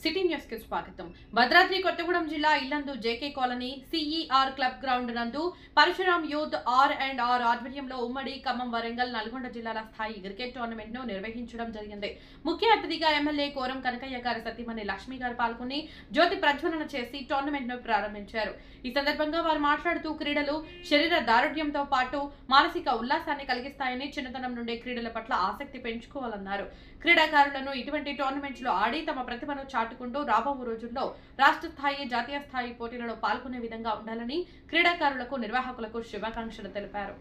City news కి స్వాగతం. భద్రాద్రి కొత్తగూడెం జిల్లా Yellandu JK colony CER club ground నందు పరశురాం యూత్ ఆర్&ఆర్ ఆధ్వర్యంలో ఉమ్మడి ఖమ్మం, వరంగల్, నల్గొండ జిల్లాల స్థాయి క్రికెట్ టోర్నమెంట్ ను నిర్వహించడం జరిగింది. ముఖ్య అతిథిగా ఎమ్మెల్యే కోరం కనకయ్య గారి సతీమణి లక్ష్మి గారు పాల్గొని జ్యోతి ప్రజ్వలన చేసి టోర్నమెంట్ ను ప్రారంభించారు. ఈ సందర్భంగా వారు మాట్లాడుతూ క్రీడలు శరీర దారుఢ్యంతో పాటు మానసిక ఉల్లాసాన్ని కలిగిస్తాయని, చిన్నతనం నుండి క్రీడల పట్ల ఆసక్తి పెంచుకోవాలన్నారు. క్రీడాకారులను ఇటువంటి టోర్నమెంట్స్ లో ఆడి తమ ప్రతిభను చాటుకుంటూ రాబో రోజుల్లో రాష్ట్ర స్థాయి, జాతీయ స్థాయి పోటీలలో పాల్గొనే విధంగా ఉండాలని క్రీడాకారులకు, నిర్వాహకులకు శుభాకాంక్షలు తెలిపారు.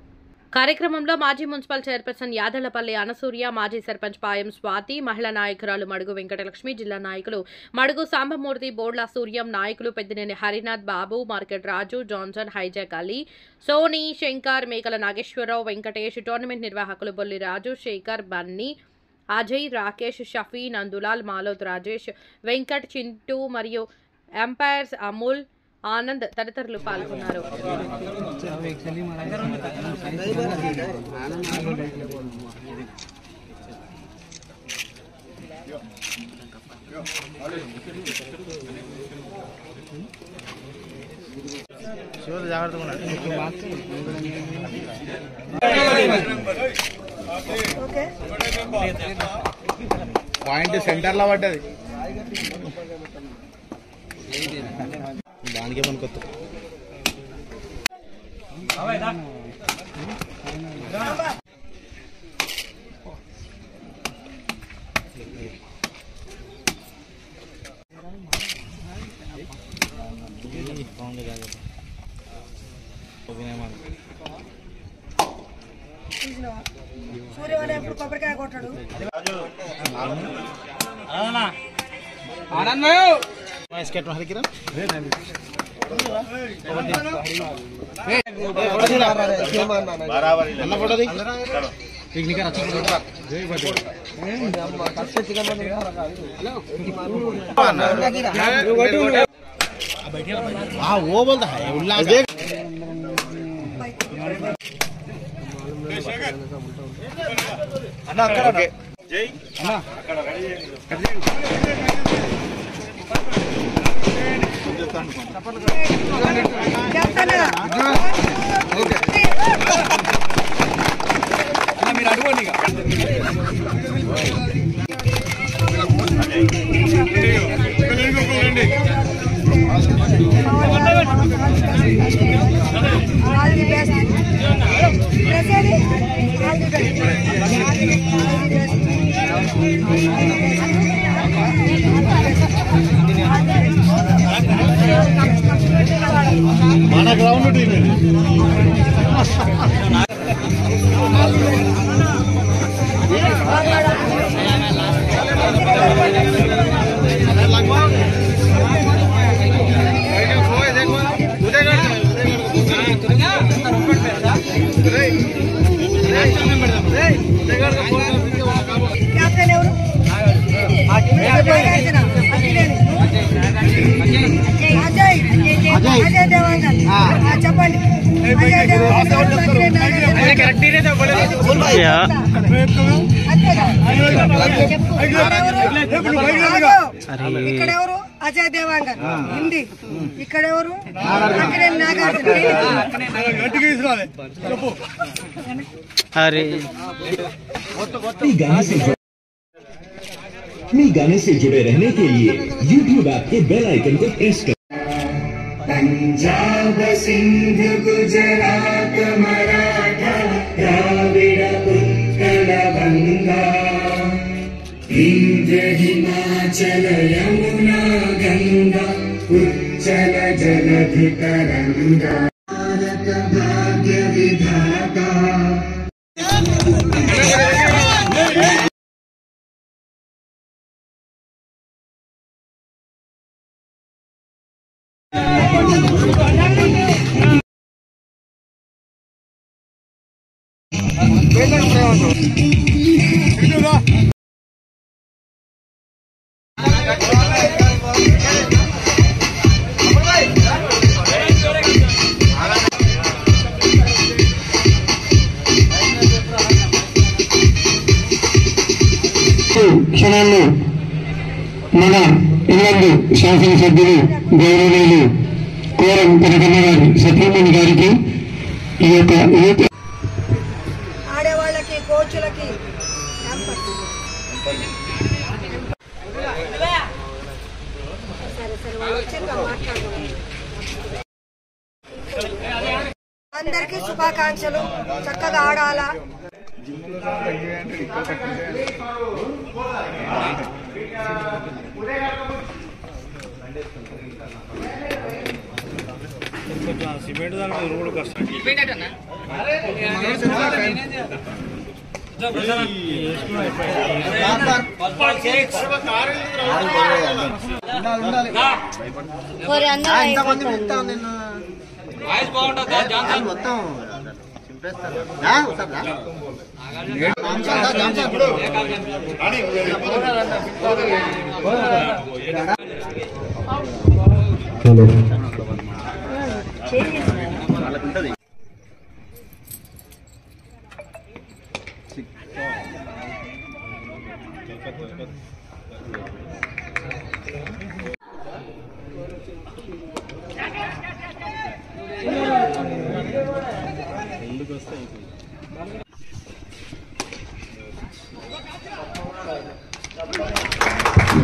కార్యక్రమంలో మాజీ మున్సిపల్ చైర్పర్సన్ యాదళ్లపల్లి అనసూయ, మాజీ సర్పంచ్ పాయం స్వాతి, మహిళా నాయకురాలు మడుగు వెంకటలక్ష్మి, జిల్లా నాయకులు మడుగు సాంబమూర్తి, బోర్ల సూర్యం, నాయకులు Peddineni Harinath Babu, market Raju, Johnson, hijack Ali, Sony, Shankar, Mekala Nageswararao, Venkatesh, tournament నిర్వాహకులు బొల్లి రాజు, శేఖర్, బన్నీ, అజయ్, రాకేష్, షఫీ, నందులాల్, మాలోత్ రాజేష్, వెంకట్, చింటూ మరియు ఎంపైర్స్ అమూల్, ఆనంద్ తదితరులు పాల్గొన్నారు. పాయింట్ సెంటర్ లో పడ్డది, దానికే పనికొత్త. సూర్యవాడు ఎప్పుడు కొబ్బరికాయ కొట్టాడు. वो बोलता है उल्लास అన్న అక్కడ జై అన్న అక్కడ మీరు అడుగుండి మన గ్రౌండ్ టీమ్ చెప్పండి. ఇక్కడెవరు? అజయ్ దేవాంగన్ హిందీ. ఇక్కడెవరు? गाने से जुड़े रहने के लिए YouTube ऐप के बेल आइकन को प्रेस करें। पंजाब, सिंध, गुजरात, मराठा, द्राविड़, उत्कल, गंगा, विंध्य, हिमाचल, यमुना, गंगा, उच्चल, जलधि, तरंगा, भारत भाग्य विधाता। క్షణాల్లో మన ఇల్లందు శాసనసభ్యులు గౌరవనీయులు కోరం కనకమ్మ గారి సత్యమణి గారికి ఈ యొక్క ఆడేవాళ్ళకి కోచులకి అందరికీ శుభాకాంక్షలు. చక్కగా ఆడాలా. సిమెంట్ దాని మీద రోడ్డు కష్టం మొత్తం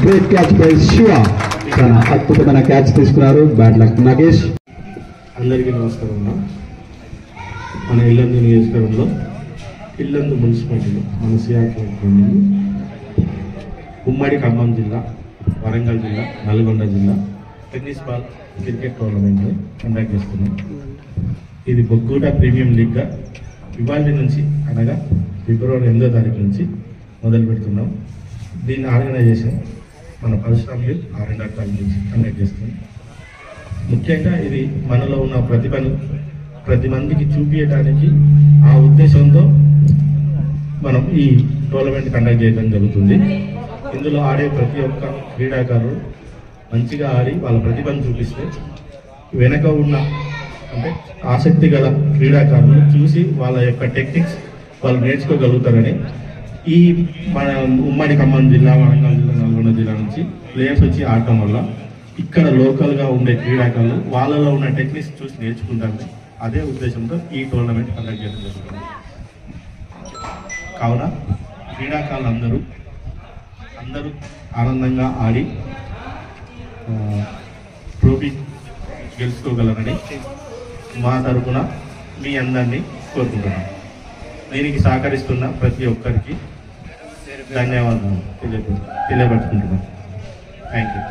గ్రేట్ క్యాచ్ బై శివ. చాలా అద్భుతమైన క్యాచ్ తీసుకున్నారు. Bad luck Nagesh. అందరికీ నమస్కారం. మన ఇల్లందు నియోజకవర్గంలో ఇల్లందు మున్సిపాలిటీలో మన సిఆర్టీ ఉమ్మడి ఖమ్మం జిల్లా, వరంగల్ జిల్లా, నల్గొండ జిల్లా టెన్నిస్ బాల్ క్రికెట్ టోర్నమెంట్ని కండక్ట్ చేస్తున్నాం. ఇది బొగ్గూట ప్రీమియం లీగ్గా ఇవాళ నుంచి అనగా ఫిబ్రవరి 8వ తారీఖు నుంచి మొదలు పెడుతున్నాం. దీని ఆర్గనైజేషన్ మన పరశురామ్ యూత్ R&R కాలేజ్ నుంచి కండక్ట్ చేస్తున్నాం. ముఖ్యంగా ఇది మనలో ఉన్న ప్రతిభను ప్రతి మందికి చూపించడానికి ఆ ఉద్దేశంతో మనం ఈ టోర్నమెంట్ కండక్ట్ చేయడం జరుగుతుంది. ఇందులో ఆడే ప్రతి ఒక్క క్రీడాకారుడు మంచిగా ఆడి వాళ్ళ ప్రతిభను చూపిస్తే వెనక ఉన్న అంటే ఆసక్తి గల క్రీడాకారులు చూసి వాళ్ళ యొక్క టెక్నిక్స్ వాళ్ళు నేర్చుకోగలుగుతారని ఈ మన ఉమ్మడి ఖమ్మం జిల్లా, వరంగల్ జిల్లా, నల్గొండ జిల్లా నుంచి ప్లేయర్స్ వచ్చి ఆడటం వల్ల ఇక్కడ లోకల్గా ఉండే క్రీడాకారులు వాళ్ళలో ఉన్న టెక్నిక్స్ చూసి నేర్చుకుంటారని అదే ఉద్దేశంతో ఈ టోర్నమెంట్ కండక్ట్ చేయడం జరుగుతుంది. కావున క్రీడాకారులు అందరూ ఆనందంగా ఆడి ట్రోఫీ గెలుచుకోగలరని మా తరఫున మీ అందరినీ కోరుకుంటున్నాం. దీనికి సహకరిస్తున్న ప్రతి ఒక్కరికి ధన్యవాదాలు తెలియపరుచుకుంటున్నాం. Thank you.